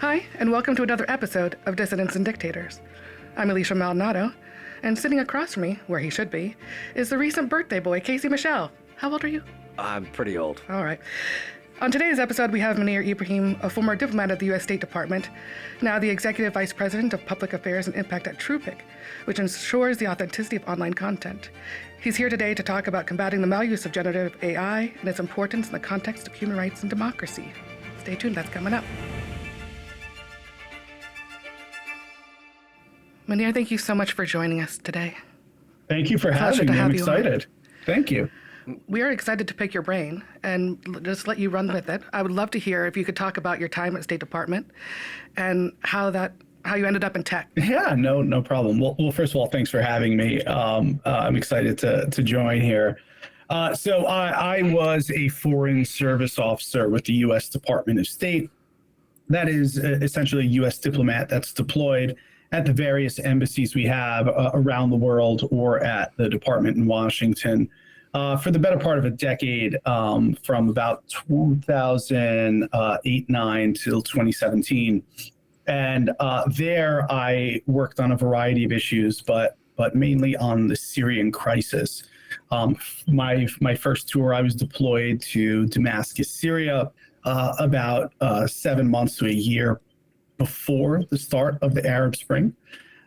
Hi, and welcome to another episode of Dissidents and Dictators. I'm Elisha Maldonado, and sitting across from me, where he should be, is the recent birthday boy, Casey Michelle. How old are you? I'm pretty old. All right. On today's episode, we have Mounir Ibrahim, a former diplomat at the U.S. State Department, now the Executive Vice President of Public Affairs and Impact at cheapfakes, which ensures the authenticity of online content. He's here today to talk about combating the maluse of generative AI and its importance in the context of human rights and democracy. Stay tuned, that's coming up. Mounir, thank you so much for joining us today. Thank you for having me. I'm excited. Thank you. We are excited to pick your brain and just let you run with it. I would love to hear if you could talk about your time at State Department and how you ended up in tech. Yeah, no problem. Well, first of all, thanks for having me. I'm excited to join here. So I was a foreign service officer with the U.S. Department of State. That is essentially a U.S. diplomat that's deployed at the various embassies we have around the world or at the department in Washington. For the better part of a decade, from about 2008-9 till 2017. And there I worked on a variety of issues, but mainly on the Syrian crisis. My first tour, I was deployed to Damascus, Syria, about 7 months to a year before the start of the Arab Spring.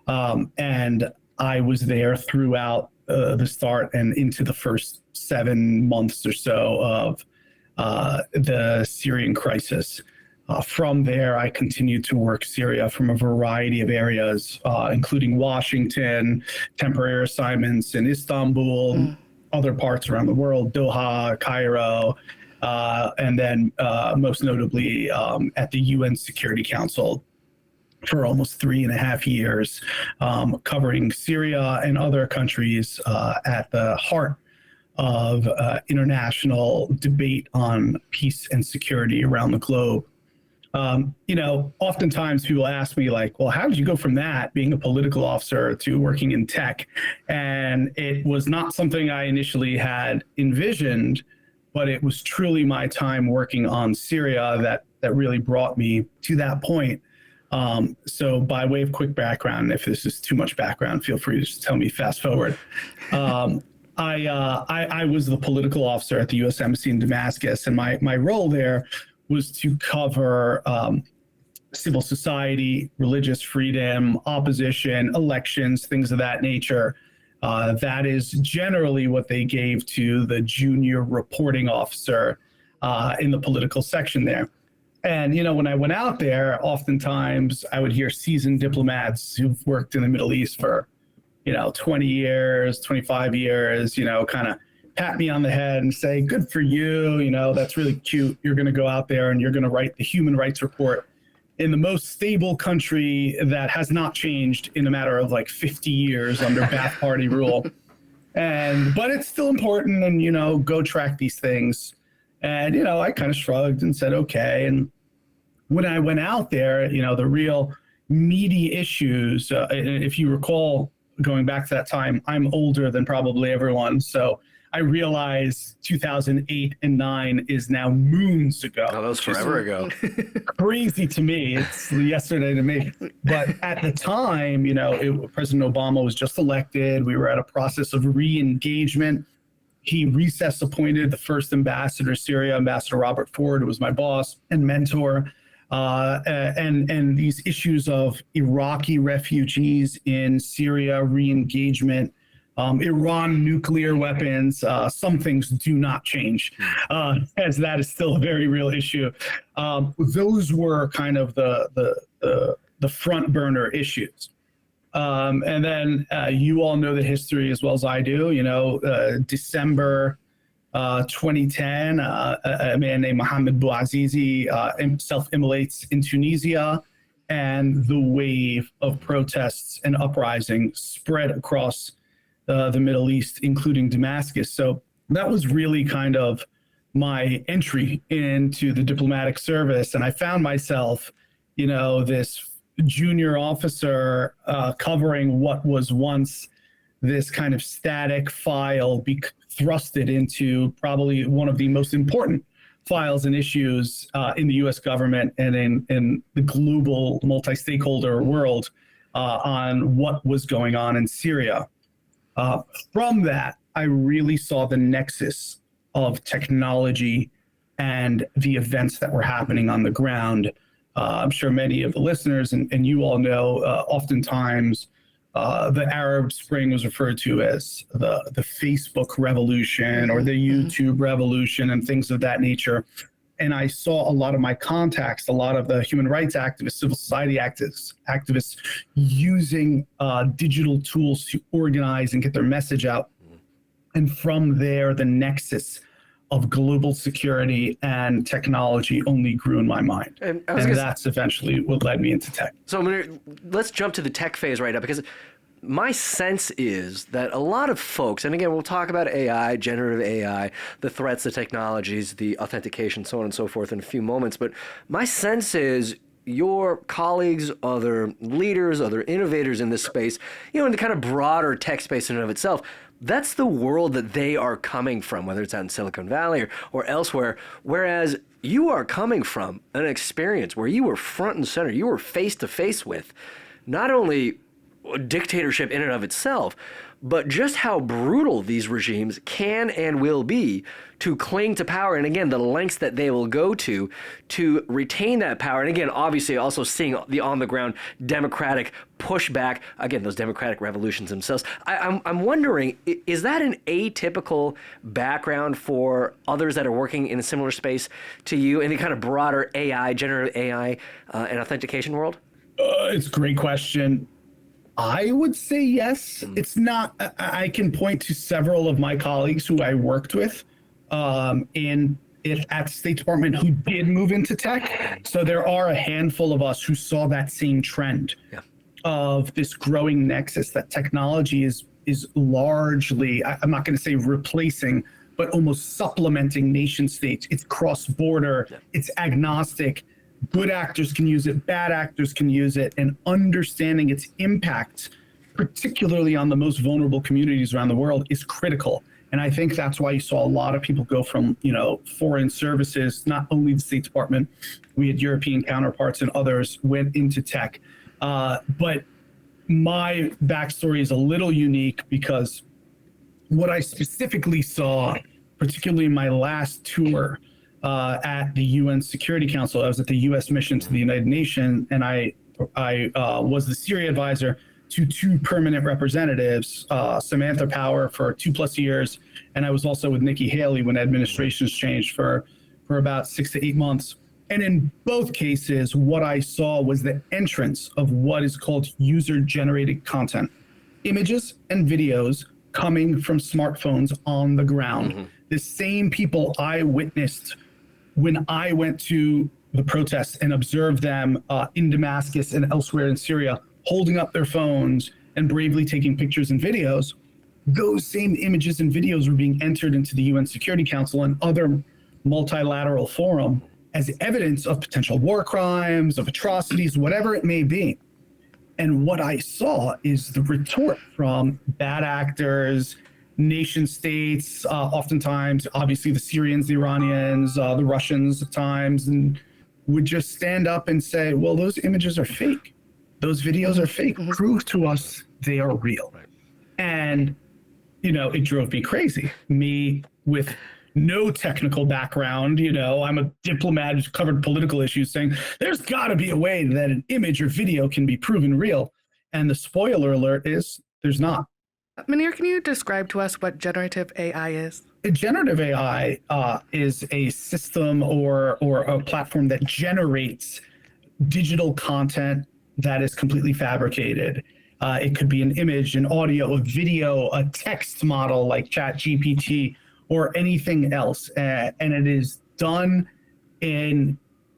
And I was there throughout the start and into the first 7 months or so of the Syrian crisis. From there, I continued to work Syria from a variety of areas, including Washington, temporary assignments in Istanbul, other parts around the world, Doha, Cairo, and then most notably at the UN Security Council for almost 3.5 years, covering Syria and other countries at the heart of international debate on peace and security around the globe. Oftentimes people ask me like, well, how did you go from that, being a political officer, to working in tech? And it was not something I initially had envisioned, but it was truly my time working on Syria that really brought me to that point. So by way of quick background, if this is too much background, feel free to just tell me fast forward. I was the political officer at the U.S. Embassy in Damascus, and my role there was to cover civil society, religious freedom, opposition, elections, things of that nature. That is generally what they gave to the junior reporting officer in the political section there. And, when I went out there, oftentimes I would hear seasoned diplomats who've worked in the Middle East for, 20 years, 25 years, kind of pat me on the head and say, good for you. That's really cute. You're going to go out there and you're going to write the human rights report in the most stable country that has not changed in a matter of like 50 years under Ba'ath Party rule. But it's still important, and, go track these things. And, I kind of shrugged and said, okay. And when I went out there, the real meaty issues, if you recall, going back to that time, I'm older than probably everyone. So I realized 2008 and 9 is now moons ago. Oh, that was forever ago. Crazy to me. It's yesterday to me. But at the time, President Obama was just elected. We were at a process of re-engagement. He recess appointed the first ambassador to Syria, Ambassador Robert Ford, who was my boss and mentor. And these issues of Iraqi refugees in Syria, re-engagement, Iran nuclear weapons, some things do not change, as that is still a very real issue. Those were kind of the front burner issues. And then you all know the history as well as I do. December 2010, a man named Mohamed Bouazizi self-immolates in Tunisia, and the wave of protests and uprising spread across the Middle East, including Damascus. So that was really kind of my entry into the diplomatic service. And I found myself, this junior officer covering what was once this kind of static file thrusted into probably one of the most important files and issues in the U.S. government and in the global multi-stakeholder world on what was going on in Syria. From that, I really saw the nexus of technology and the events that were happening on the ground. I'm sure many of the listeners and you all know, oftentimes the Arab Spring was referred to as the Facebook revolution or the YouTube revolution and things of that nature. And I saw a lot of my contacts, a lot of the human rights activists, civil society activists using digital tools to organize and get their message out. And from there, the nexus of global security and technology only grew in my mind. And that's eventually what led me into tech. So let's jump to the tech phase right now, because my sense is that a lot of folks, and again, we'll talk about AI, generative AI, the threats, the technologies, the authentication, so on and so forth in a few moments. But my sense is your colleagues, other leaders, other innovators in this space, in the kind of broader tech space in and of itself, that's the world that they are coming from, whether it's out in Silicon Valley or elsewhere. Whereas you are coming from an experience where you were front and center, you were face to face with not only dictatorship in and of itself, but just how brutal these regimes can and will be to cling to power. And again, the lengths that they will go to retain that power. And again, obviously also seeing the on the ground democratic pushback, again, those democratic revolutions themselves. I'm wondering, is that an atypical background for others that are working in a similar space to you in the kind of broader AI, generative AI and authentication world? It's a great question. I would say yes. It's not. I can point to several of my colleagues who I worked with at the State Department who did move into tech. So there are a handful of us who saw that same trend of this growing nexus that technology is largely, I'm not going to say replacing, but almost supplementing nation states. It's cross-border. It's agnostic. Good actors can use it, bad actors can use it, and understanding its impact, particularly on the most vulnerable communities around the world, is critical. And I think that's why you saw a lot of people go from, foreign services, not only the State Department, we had European counterparts and others went into tech. But my backstory is a little unique because what I specifically saw, particularly in my last tour, at the UN Security Council. I was at the U.S. mission to the United Nations, and I was the Syria advisor to two permanent representatives, Samantha Power for 2+ years, and I was also with Nikki Haley when administrations changed for about 6 to 8 months. And in both cases, what I saw was the entrance of what is called user-generated content, images and videos coming from smartphones on the ground. The same people I witnessed when I went to the protests and observed them in Damascus and elsewhere in Syria, holding up their phones and bravely taking pictures and videos, those same images and videos were being entered into the UN Security Council and other multilateral forum as evidence of potential war crimes, of atrocities, whatever it may be. And what I saw is the retort from bad actors, nation states, oftentimes, obviously the Syrians, the Iranians, the Russians at times, and would just stand up and say, well, those images are fake. Those videos are fake. Prove to us they are real. And, it drove me crazy. Me with no technical background, I'm a diplomat who's covered political issues, saying there's got to be a way that an image or video can be proven real. And the spoiler alert is there's not. Mounir, can you describe to us what generative AI is? Generative AI is a system or a platform that generates digital content that is completely fabricated. It could be an image, an audio, a video, a text model like ChatGPT, or anything else. And it is done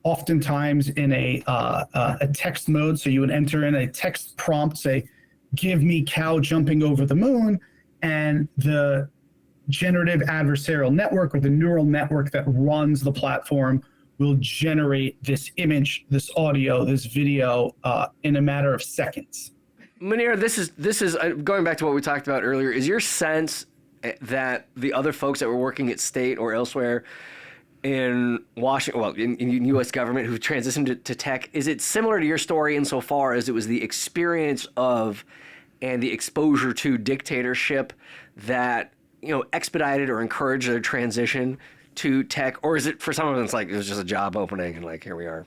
oftentimes in a text mode. So you would enter in a text prompt, say, give me cow jumping over the moon, and the generative adversarial network or the neural network that runs the platform will generate this image, this audio, this video in a matter of seconds. Mounir, this is going back to what we talked about earlier. Is your sense that the other folks that were working at state or elsewhere in Washington, well, in U.S. government who transitioned to tech. Is it similar to your story insofar as it was the experience of and the exposure to dictatorship that, expedited or encouraged their transition to tech? Or is it for some of them, it's like it was just a job opening and like, here we are?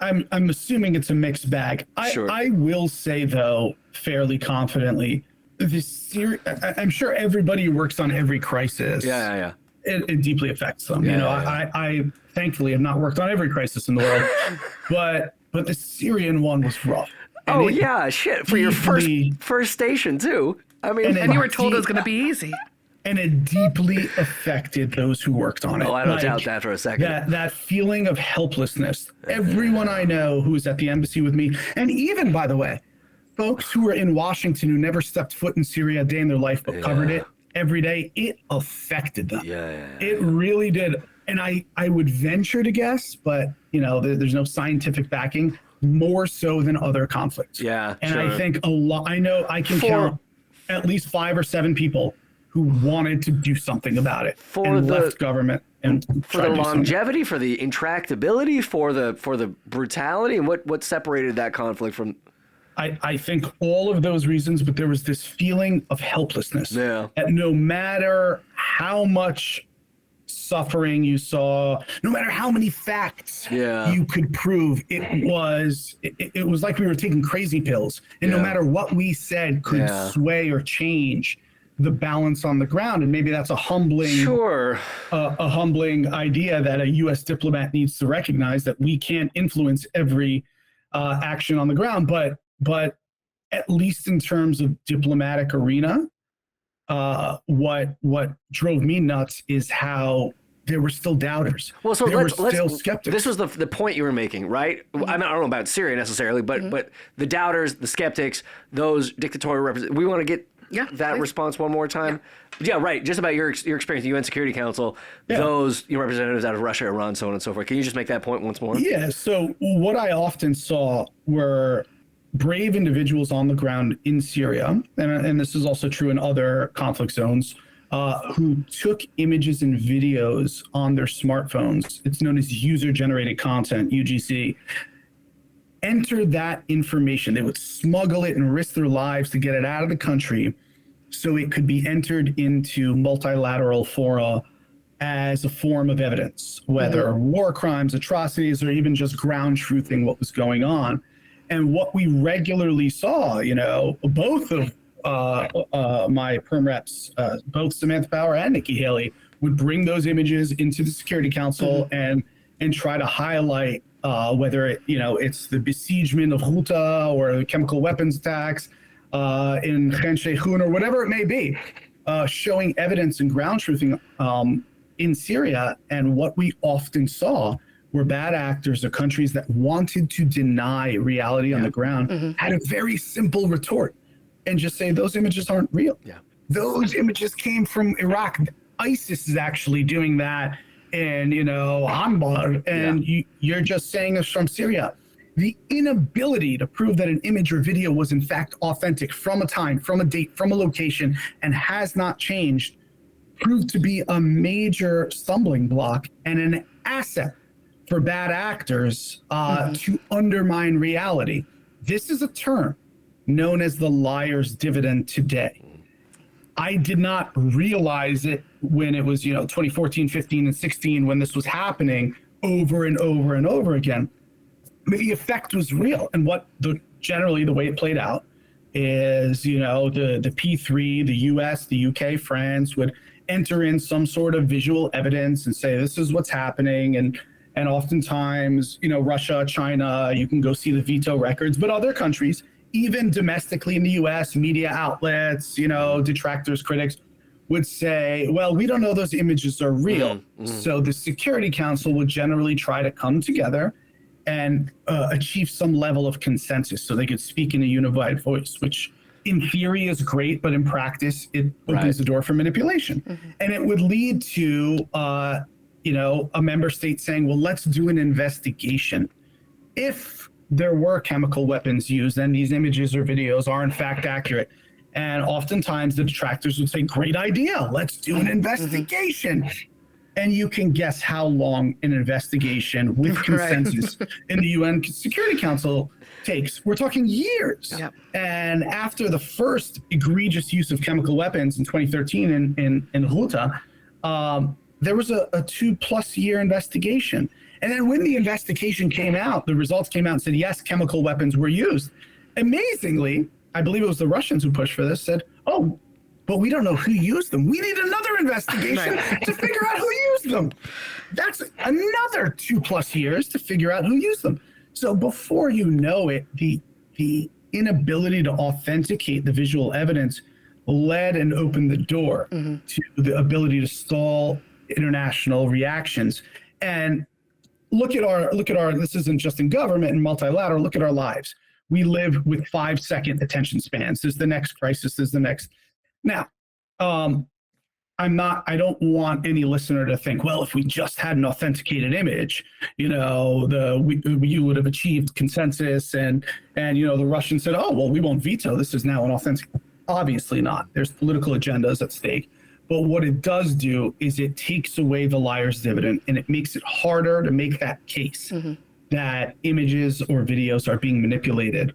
I'm assuming it's a mixed bag. Sure. I will say, though, fairly confidently, I'm sure everybody who works on every crisis. Yeah. It deeply affects them. Yeah, I thankfully have not worked on every crisis in the world, but the Syrian one was rough. And shit. For your first station too. I mean, and you were told it was going to be easy. And it deeply affected those who worked on it. Oh, I don't doubt that for a second. That feeling of helplessness. Everyone I know who was at the embassy with me, and even, by the way, folks who were in Washington who never stepped foot in Syria a day in their life but covered it every day, it affected them. It really did. And I would venture to guess, but there's no scientific backing, more so than other conflicts. Yeah. And sure. I think I can count at least 5 or 7 people who wanted to do something about it left government and for the longevity, for the intractability, for the brutality, and what separated that conflict from. I think all of those reasons, but there was this feeling of helplessness. Yeah. That no matter how much suffering you saw, no matter how many facts you could prove, it was like we were taking crazy pills, and no matter what we said could sway or change the balance on the ground. And maybe that's a humbling idea that a U.S. diplomat needs to recognize, that we can't influence every action on the ground, but at least in terms of diplomatic arena, what drove me nuts is how there were still doubters. Well, so let's still skeptics. This was the point you were making, right? I mean, I don't know about Syria necessarily, but the doubters, the skeptics, those dictatorial representatives. We want to get that response one more time. Yeah, right. Just about your experience in the UN Security Council, those representatives out of Russia, Iran, so on and so forth. Can you just make that point once more? Yeah. So what I often saw were brave individuals on the ground in Syria, and this is also true in other conflict zones, who took images and videos on their smartphones. It's known as user-generated content, UGC. Enter that information. They would smuggle it and risk their lives to get it out of the country so it could be entered into multilateral fora as a form of evidence, whether war crimes, atrocities, or even just ground truthing what was going on. And what we regularly saw, both of my perm reps, both Samantha Power and Nikki Haley, would bring those images into the Security Council and try to highlight whether it's the besiegement of Ghouta or chemical weapons attacks in Khan Sheikhoun or whatever it may be, showing evidence and ground truthing in Syria. And what we often saw were bad actors or countries that wanted to deny reality on the ground had a very simple retort and just say those images aren't real. Those images came from Iraq. ISIS is actually doing that. And, Anbar, and you're just saying it's from Syria. The inability to prove that an image or video was in fact authentic from a time, from a date, from a location, and has not changed, proved to be a major stumbling block and an asset for bad actors to undermine reality. This is a term known as the liar's dividend today. I did not realize it when it was, 2014, 15, and 16, when this was happening over and over and over again. But the effect was real. And generally the way it played out is, the P3, the US, the UK, France would enter in some sort of visual evidence and say, this is what's happening. And oftentimes, Russia, China, you can go see the veto records, but other countries, even domestically in the US, media outlets, detractors, critics would say, well, we don't know those images are real. So the Security Council would generally try to come together and achieve some level of consensus so they could speak in a unified voice, which in theory is great, but in practice, it opens the door for manipulation. And it would lead to, a member state saying, well, let's do an investigation. If there were chemical weapons used, and these images or videos are in fact accurate. And oftentimes the detractors would say, great idea, let's do an investigation. And you can guess how long an investigation with consensus in the UN Security Council takes. We're talking years. Yep. And after the first egregious use of chemical weapons in 2013 in Ghouta, there was a 2+ year investigation. And then when the investigation came out, the results came out and said, yes, chemical weapons were used. Amazingly, I believe it was the Russians who pushed for this, said, oh, but we don't know who used them. We need another investigation to figure out who used them. That's another 2+ years to figure out who used them. So before you know it, the inability to authenticate the visual evidence led and opened the door to the ability to stall international reactions. And look at our, this isn't just in government and multilateral, look at our lives. We live with 5-second attention spans. There's the next crisis, there's the next. Now, I don't want any listener to think, well, if we just had an authenticated image, you would have achieved consensus and the Russians said, oh, well, we won't veto. This is now an authentic. Obviously not. There's political agendas at stake. But what it does do is it takes away the liar's dividend, and it makes it harder to make that case that images or videos are being manipulated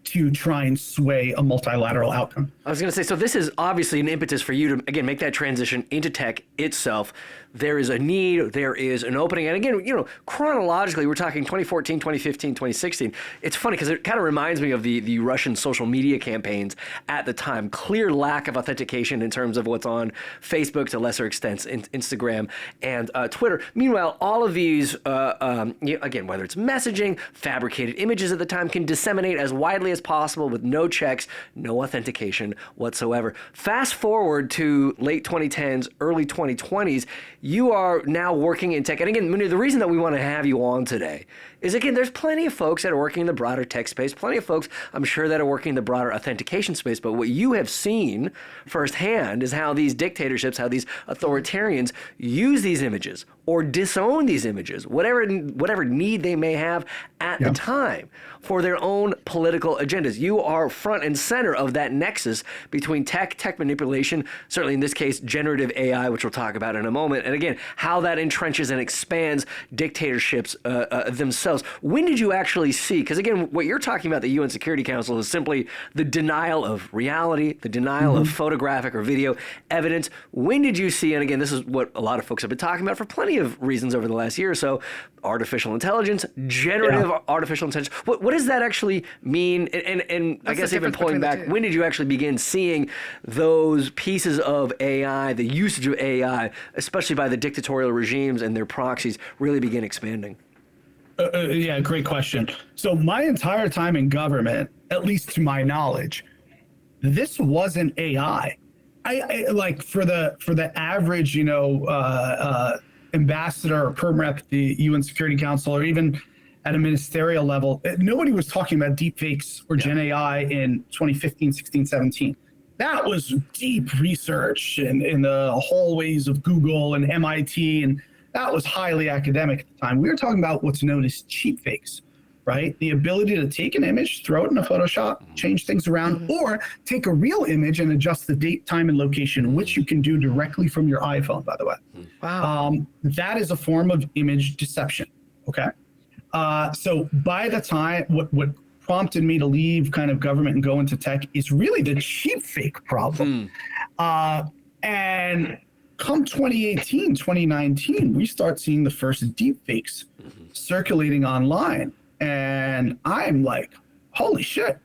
to try and sway a multilateral outcome. I was going to say, so this is obviously an impetus for you to, again, make that transition into tech itself. There is a need, there is an opening. And again, chronologically, we're talking 2014, 2015, 2016. It's funny because it kind of reminds me of the Russian social media campaigns at the time. Clear lack of authentication in terms of what's on Facebook, to lesser extents, Instagram and Twitter. Meanwhile, all of these, again, whether it's messaging, fabricated images at the time, can disseminate as widely as possible with no checks, no authentication whatsoever. Fast forward to late 2010s, early 2020s, you are now working in tech. And again, Mounir, the reason that we want to have you on today is, again, there's plenty of folks that are working in the broader tech space, plenty of folks, I'm sure, that are working in the broader authentication space. But what you have seen firsthand is how these dictatorships, how these authoritarians use these images or disown these images, whatever need they may have at the time for their own political agendas. You are front and center of that nexus between tech manipulation, certainly in this case, generative AI, which we'll talk about in a moment. And again, how that entrenches and expands dictatorships themselves. When did you actually see, because again, what you're talking about, the UN Security Council, is simply the denial of reality, the denial of photographic or video evidence. When did you see, and again, this is what a lot of folks have been talking about for plenty of reasons over the last year or so, artificial intelligence, generative artificial intelligence. What does that actually mean? And I guess even pulling back, when did you actually begin seeing those pieces of AI, the usage of AI, especially by the dictatorial regimes and their proxies, really begin expanding? Yeah, great question. So my entire time in government, at least to my knowledge, this wasn't AI. I like for the average, ambassador or perm rep at the UN Security Council, or even at a ministerial level, nobody was talking about deepfakes or Gen AI in 2015, 16, 17. That was deep research in the hallways of Google and MIT, and that was highly academic at the time. We were talking about what's known as cheapfakes, right? The ability to take an image, throw it in a Photoshop, change things around, or take a real image and adjust the date, time, and location, which you can do directly from your iPhone, by the way. Wow. That is a form of image deception, okay? So by the time, what prompted me to leave kind of government and go into tech is really the cheapfake problem. And come 2018, 2019, we start seeing the first deepfakes circulating online. And I'm like, holy shit,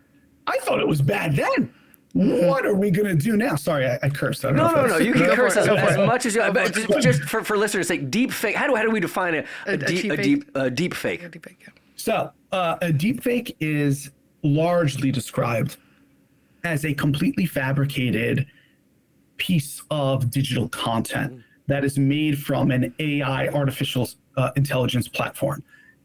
I thought it was bad then. What are we going to do now? Sorry, I cursed. I don't know. No, you can curse as much as you want. Just for listeners' sake, deepfake, how do we define a deepfake? Deepfake, yeah. So a deepfake is largely described as a completely fabricated piece of digital content that is made from an AI, artificial intelligence platform.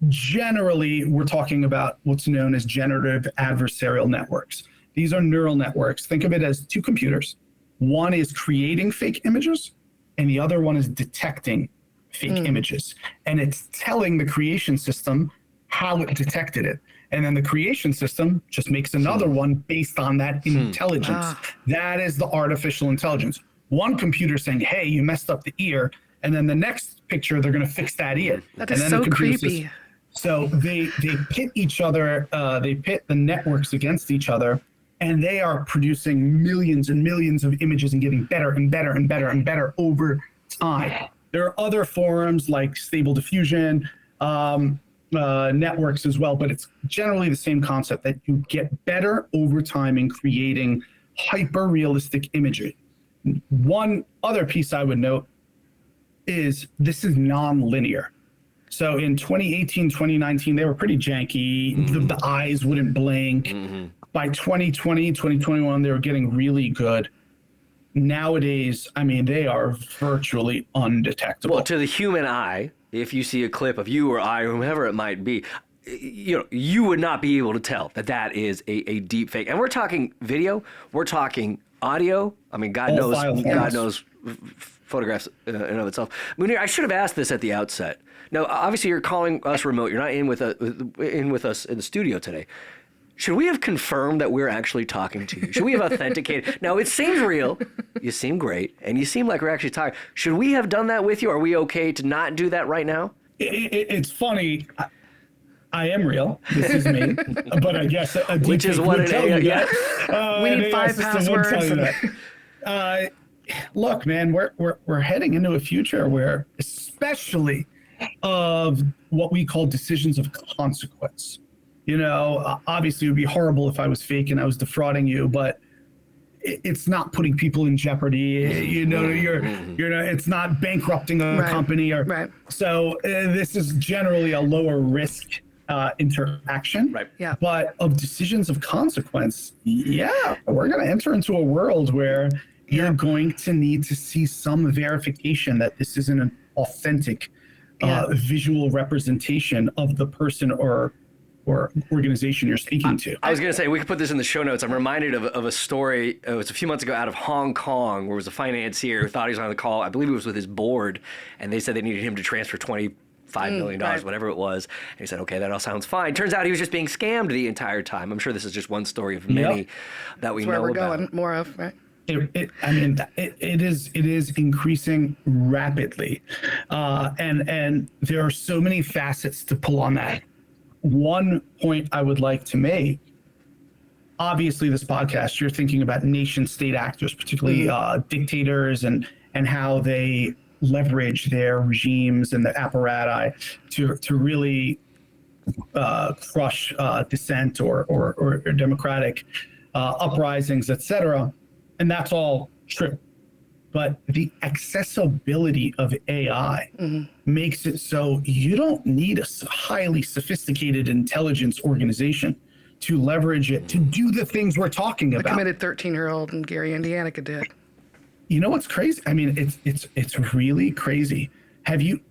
Generally, we're talking about what's known as generative adversarial networks. These are neural networks. Think of it as two computers. One is creating fake images, and the other one is detecting fake images. And it's telling the creation system how it detected it. And then the creation system just makes another one based on that intelligence. That is the artificial intelligence. One computer saying, hey, you messed up the ear. and then the next picture they're going to fix that in. That and is then so the computer creepy. says- so they pit each other, they pit the networks against each other, and they are producing millions and millions of images and getting better and better and better and better over time. There are other forums like Stable Diffusion, networks as well, but it's generally the same concept that you get better over time in creating hyper realistic imagery. One other piece I would note is this is non-linear. So in 2018, 2019, they were pretty janky. The eyes wouldn't blink. By 2020, 2021, they were getting really good. Nowadays, I mean, they are virtually undetectable. Well, to the human eye, if you see a clip of you or I or whomever it might be, you would not be able to tell that is a deep fake. And we're talking video, we're talking audio. I mean, God knows photographs in and of itself. Mounir, I should have asked this at the outset. Now, obviously, you're calling us remote. You're not in with us in the studio today. Should we have confirmed that we're actually talking to you? Should we have authenticated? Now, it seems real. You seem great, and you seem like we're actually talking. Should we have done that with you? Are we okay to not do that right now? It's funny. I am real. This is me. But I guess a Which is what an AI. Yeah. We need 5 passwords. Look, man, we're heading into a future where, especially of what we call decisions of consequence. Obviously it would be horrible if I was fake and I was defrauding you, but it's not putting people in jeopardy. It's not bankrupting a company So this is generally a lower risk interaction. Right. Yeah. But of decisions of consequence, we're going to enter into a world where you're going to need to see some verification that this isn't an authentic visual representation of the person or organization you're speaking to. I was going to say, we could put this in the show notes. I'm reminded of a story. It was a few months ago out of Hong Kong, where it was a financier who thought he was on the call. I believe it was with his board, and they said they needed him to transfer $25 million, whatever it was. And he said, okay, that all sounds fine. Turns out he was just being scammed the entire time. I'm sure this is just one story of many that we know about. That's where we're going, more of, right? It is increasing rapidly, and there are so many facets to pull on that. One point I would like to make: obviously, this podcast, you're thinking about nation-state actors, particularly dictators, and how they leverage their regimes and the apparati to really crush dissent or democratic uprisings, etc. And that's all true. But the accessibility of AI makes it so you don't need a highly sophisticated intelligence organization to leverage it to do the things we're talking about. A committed 13-year-old in Gary, Indiana could do it. You know what's crazy? I mean, it's really crazy.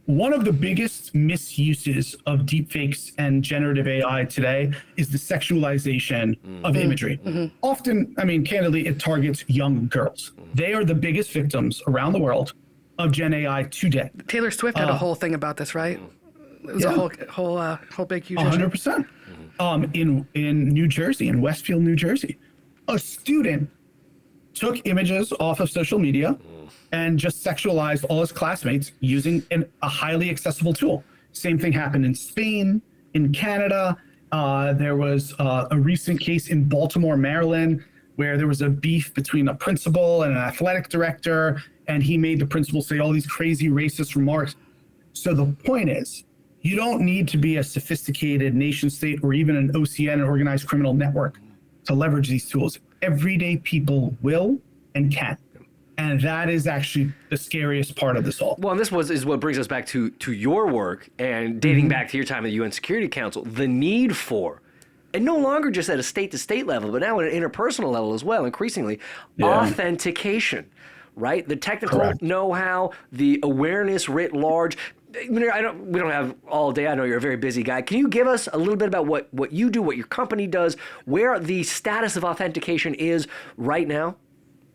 One of the biggest misuses of deepfakes and generative AI today is the sexualization of imagery. Often, I mean, candidly, it targets young girls. They are the biggest victims around the world of Gen AI today. Taylor Swift had a whole thing about this, right? It was a whole big huge issue. 100%. In New Jersey, in Westfield, New Jersey, a student took images off of social media and just sexualized all his classmates using a highly accessible tool. Same thing happened in Spain, in Canada. There was a recent case in Baltimore, Maryland, where there was a beef between a principal and an athletic director, and he made the principal say all these crazy racist remarks. So the point is, you don't need to be a sophisticated nation state or even an OCN, an organized criminal network, to leverage these tools. Everyday people will and can. And that is actually the scariest part of this all. Well, and this is what brings us back to your work and dating back to your time at the UN Security Council, the need for, and no longer just at a state-to-state level, but now at an interpersonal level as well, increasingly, authentication, right? The technical know-how, the awareness writ large. We don't have all day. I know you're a very busy guy. Can you give us a little bit about what you do, what your company does, where the status of authentication is right now?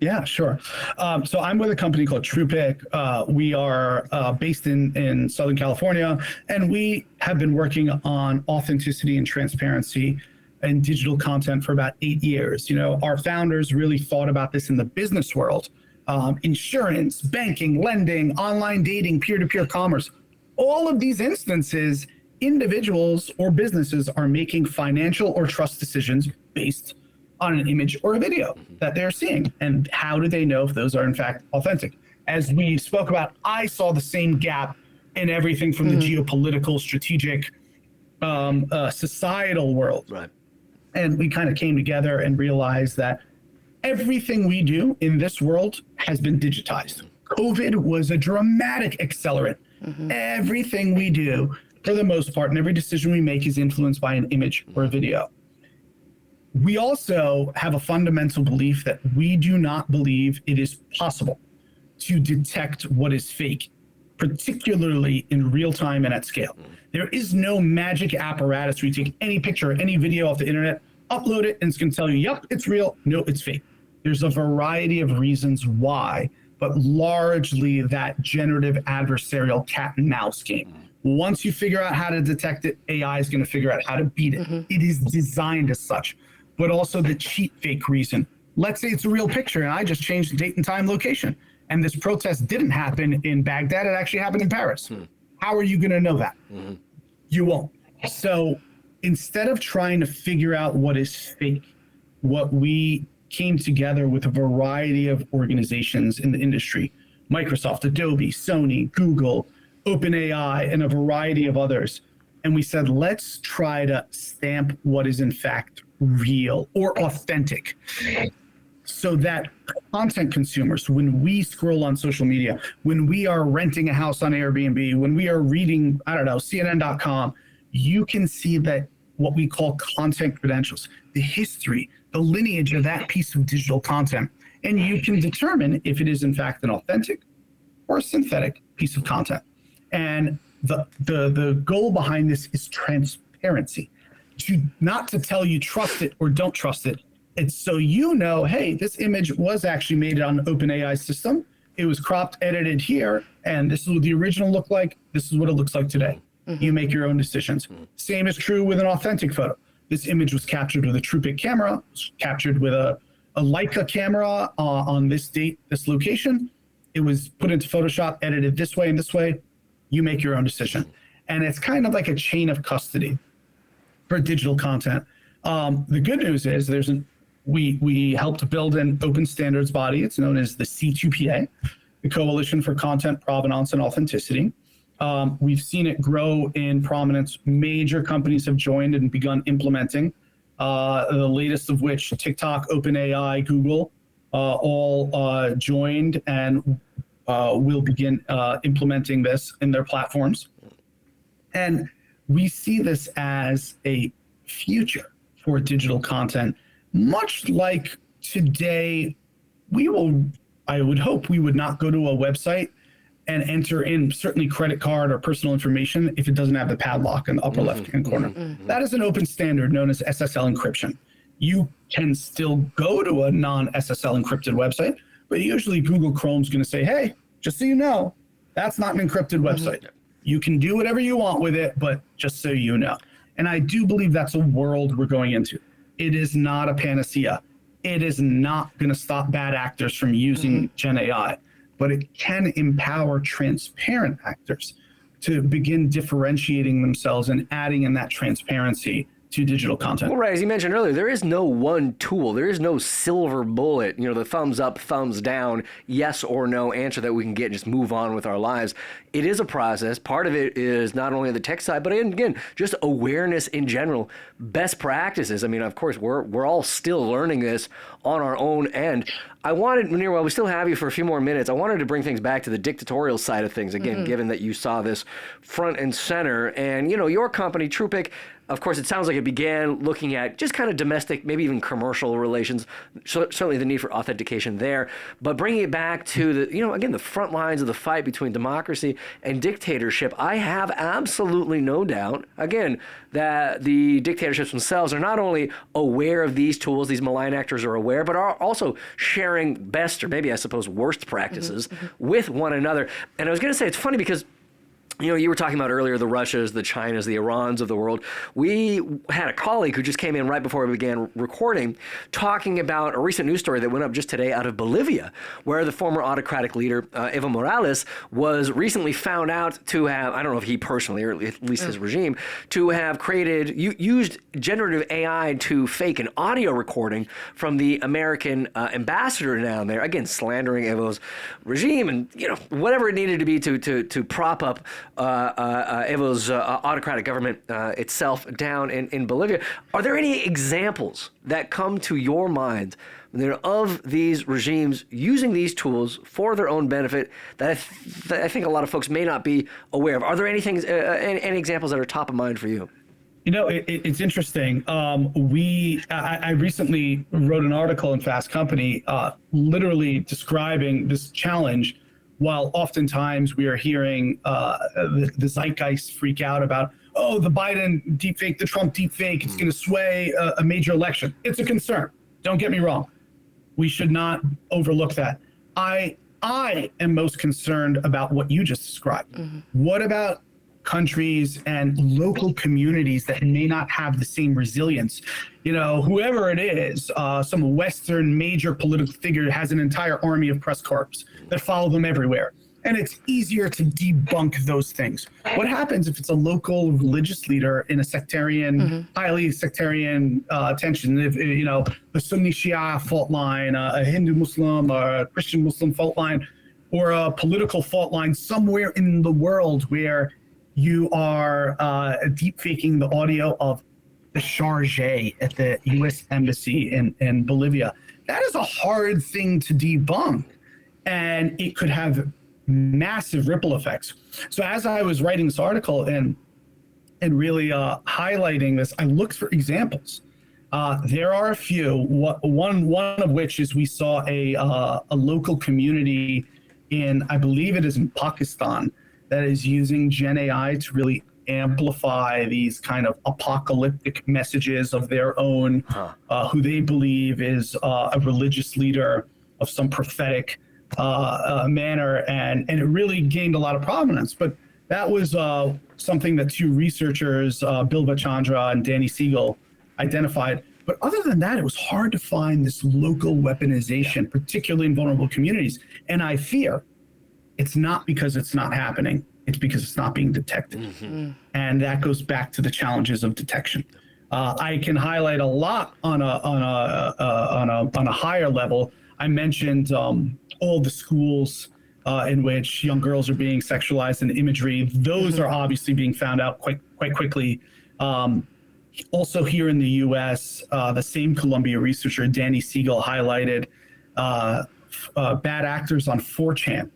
Yeah, sure. So I'm with a company called TruePic. We are based in Southern California, and we have been working on authenticity and transparency and digital content for about 8 years. Our founders really thought about this in the business world insurance, banking, lending, online dating, peer-to-peer commerce. All of these instances, individuals or businesses are making financial or trust decisions based on an image or a video that they're seeing. And how do they know if those are in fact authentic? As we spoke about, I saw the same gap in everything from the geopolitical, strategic, societal world. Right. And we kind of came together and realized that everything we do in this world has been digitized. COVID was a dramatic accelerant. Everything we do, for the most part, and every decision we make is influenced by an image or a video. We also have a fundamental belief that we do not believe it is possible to detect what is fake, particularly in real time and at scale. There is no magic apparatus where you take any picture, any video off the internet, upload it, and it's going to tell you, yep, it's real. No, it's fake. There's a variety of reasons why, but largely that generative adversarial cat and mouse game. Once you figure out how to detect it, AI is going to figure out how to beat it. It is designed as such, but also the cheap fake reason. Let's say it's a real picture and I just changed the date and time location, and this protest didn't happen in Baghdad, it actually happened in Paris. How are you going to know that? You won't. So instead of trying to figure out what is fake, what we came together with a variety of organizations in the industry, Microsoft, Adobe, Sony, Google, OpenAI, and a variety of others. And we said, let's try to stamp what is in fact real or authentic, so that content consumers, when we scroll on social media, when we are renting a house on Airbnb, when we are reading, I don't know, CNN.com, you can see that what we call content credentials, the history, the lineage of that piece of digital content. And you can determine if it is in fact an authentic or a synthetic piece of content. And the goal behind this is transparency. Not to tell you trust it or don't trust it. It's so you know, hey, this image was actually made on OpenAI system. It was cropped, edited here, and this is what the original looked like. This is what it looks like today. You make your own decisions. Same is true with an authentic photo. This image was captured with a TruePic camera, was captured with a Leica camera on this date, this location. It was put into Photoshop, edited this way and this way. You make your own decision. And it's kind of like a chain of custody for digital content. The good news is we helped build an open standards body. It's known as the C2PA, the Coalition for Content Provenance and Authenticity. We've seen it grow in prominence. Major companies have joined and begun implementing, the latest of which TikTok, OpenAI, Google, all joined and will begin implementing this in their platforms. And we see this as a future for digital content, much like today, I would hope we would not go to a website and enter in certainly credit card or personal information if it doesn't have the padlock in the upper left-hand corner. That is an open standard known as SSL encryption. You can still go to a non-SSL encrypted website, but usually Google Chrome's going to say, hey, just so you know, that's not an encrypted website. You can do whatever you want with it, but just so you know. And I do believe that's a world we're going into. It is not a panacea. It is not going to stop bad actors from using Gen AI, but it can empower transparent actors to begin differentiating themselves and adding in that transparency to digital content. Well, right, as you mentioned earlier, there is no one tool. There is no silver bullet, the thumbs up, thumbs down, yes or no answer that we can get and just move on with our lives. It is a process. Part of it is not only the tech side, but again, just awareness in general, best practices. I mean, of course, we're all still learning this on our own end. I wanted, Mounir, while we still have you for a few more minutes, I wanted to bring things back to the dictatorial side of things, again, given that you saw this front and center. And, your company, TruePic, of course, it sounds like it began looking at just kind of domestic, maybe even commercial relations, certainly the need for authentication there, but bringing it back to the, again, the front lines of the fight between democracy and dictatorship. I have absolutely no doubt, again, that the dictatorships themselves are not only aware of these tools, these malign actors are aware, but are also sharing best, or maybe I suppose worst practices with one another. And I was going to say, it's funny because You were talking about earlier the Russias, the Chinas, the Irans of the world. We had a colleague who just came in right before we began recording talking about a recent news story that went up just today out of Bolivia, where the former autocratic leader, Evo Morales, was recently found out to have, I don't know if he personally or at least his regime, to have used generative AI to fake an audio recording from the American ambassador down there, again, slandering Evo's regime and, whatever it needed to be to prop up Evo's autocratic government itself down in Bolivia. Are there any examples that come to your mind of these regimes using these tools for their own benefit that I think a lot of folks may not be aware of? Are there any examples that are top of mind for you? It's interesting. I recently wrote an article in Fast Company literally describing this challenge, while oftentimes we are hearing the zeitgeist freak out about, the Biden deepfake, the Trump deepfake, it's going to sway a major election. It's a concern. Don't get me wrong. We should not overlook that. I am most concerned about what you just described. Mm-hmm. What about countries and local communities that may not have the same resilience? Whoever it is, some Western major political figure has an entire army of press corps that follow them everywhere. And it's easier to debunk those things. What happens if it's a local religious leader in a sectarian, highly sectarian tension? If, the Sunni Shia fault line, a Hindu Muslim or a Christian Muslim fault line, or a political fault line somewhere in the world where you are deep faking the audio of the charge at the U.S. Embassy in Bolivia. That is a hard thing to debunk, and it could have massive ripple effects. So as I was writing this article and really highlighting this, I looked for examples. There are a few. One of which is we saw a local community in, I believe it is in Pakistan, that is using Gen AI to really amplify these kind of apocalyptic messages of their own, who they believe is a religious leader of some prophetic manner, and it really gained a lot of prominence. But that was something that two researchers, Bilba Chandra and Danny Siegel, identified. But other than that, it was hard to find this local weaponization, particularly in vulnerable communities. And I fear it's not because it's not happening. It's because it's not being detected. Mm-hmm. And that goes back to the challenges of detection. I can highlight a lot on a higher level. I mentioned all the schools in which young girls are being sexualized in imagery. Those are obviously being found out quite quickly. Also here in the U.S., the same Columbia researcher, Danny Siegel, highlighted bad actors on 4chan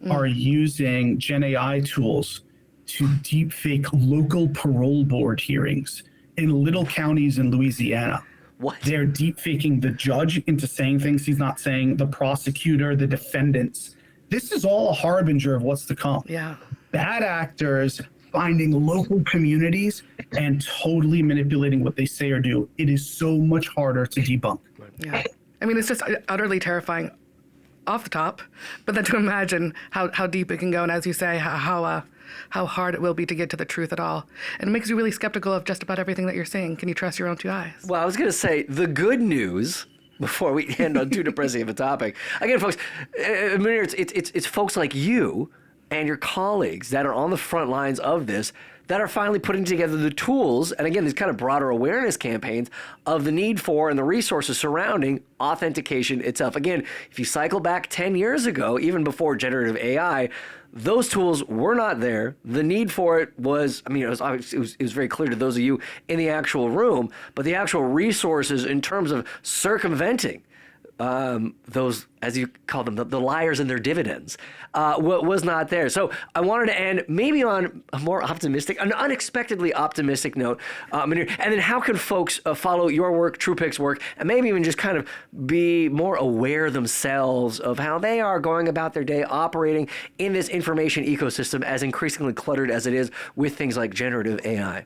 are using Gen AI tools to deepfake local parole board hearings in little counties in Louisiana. What? They're deepfaking the judge into saying things he's not saying, the prosecutor, the defendants. This is all a harbinger of what's to come. Yeah. Bad actors finding local communities and totally manipulating what they say or do. It is so much harder to debunk. Yeah. I mean, it's just utterly terrifying off the top, but then to imagine how deep it can go, and as you say, how hard it will be to get to the truth at all. And it makes you really skeptical of just about everything that you're saying. Can you trust your own two eyes? Well, I was going to say the good news before we end on too depressing of a topic. Again, folks, Mounir, it's folks like you and your colleagues that are on the front lines of this that are finally putting together the tools, and again, these kind of broader awareness campaigns of the need for and the resources surrounding authentication itself. Again, if you cycle back 10 years ago, even before generative AI, those tools were not there. The need for it was, I mean, it was very clear to those of you in the actual room, but the actual resources in terms of circumventing those, as you call them, the liars and their dividends, was not there. So I wanted to end maybe on a more optimistic, an unexpectedly optimistic note. And then how can folks follow your work, TruePic's work, and maybe even just kind of be more aware themselves of how they are going about their day operating in this information ecosystem as increasingly cluttered as it is with things like generative AI?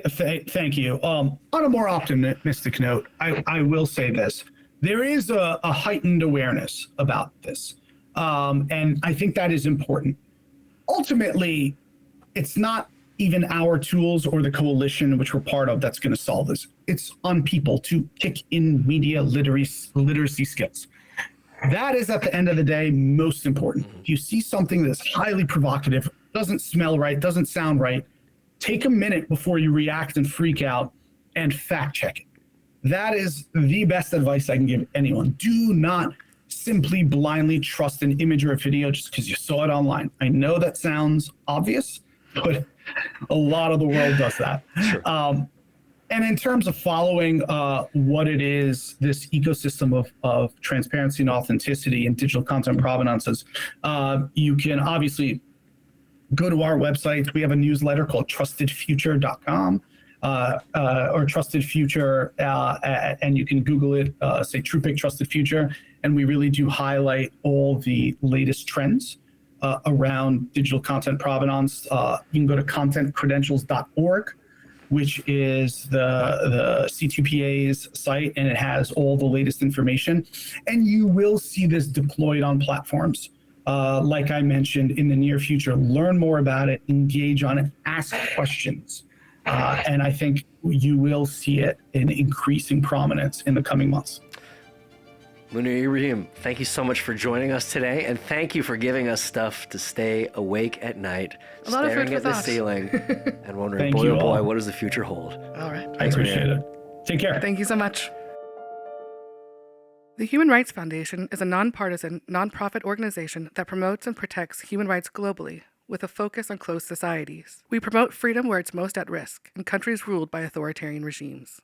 Thank you. On a more optimistic note, I will say this. There is a heightened awareness about this, and I think that is important. ultimately, it's not even our tools or the coalition which we're part of that's going to solve this. It's on people to kick in media literacy skills. That is, at the end of the day, most important. If you see something that's highly provocative, doesn't smell right, doesn't sound right, take a minute before you react and freak out and fact check it. That is the best advice I can give anyone. Do not simply blindly trust an image or a video just because you saw it online. I know that sounds obvious, but a lot of the world does that. Sure. And in terms of following what it is, this ecosystem of transparency and authenticity and digital content provenances, you can obviously go to our website. We have a newsletter called trustedfuture.com or Trusted Future, and you can Google it, say TruePic Trusted Future, and we really do highlight all the latest trends around digital content provenance. You can go to contentcredentials.org, which is the C2PA's site, and it has all the latest information. And you will see this deployed on platforms. Like I mentioned, in the near future, learn more about it, engage on it, ask questions. And I think you will see it in increasing prominence in the coming months. Mounir Ibrahim, thank you so much for joining us today, and thank you for giving us stuff to stay awake at night, staring at the ceiling and wondering, boy, oh boy, what does the future hold? All right. I appreciate it. Take care. Thank you so much. The Human Rights Foundation is a nonpartisan, nonprofit organization that promotes and protects human rights globally with a focus on closed societies. We promote freedom where it's most at risk, in countries ruled by authoritarian regimes.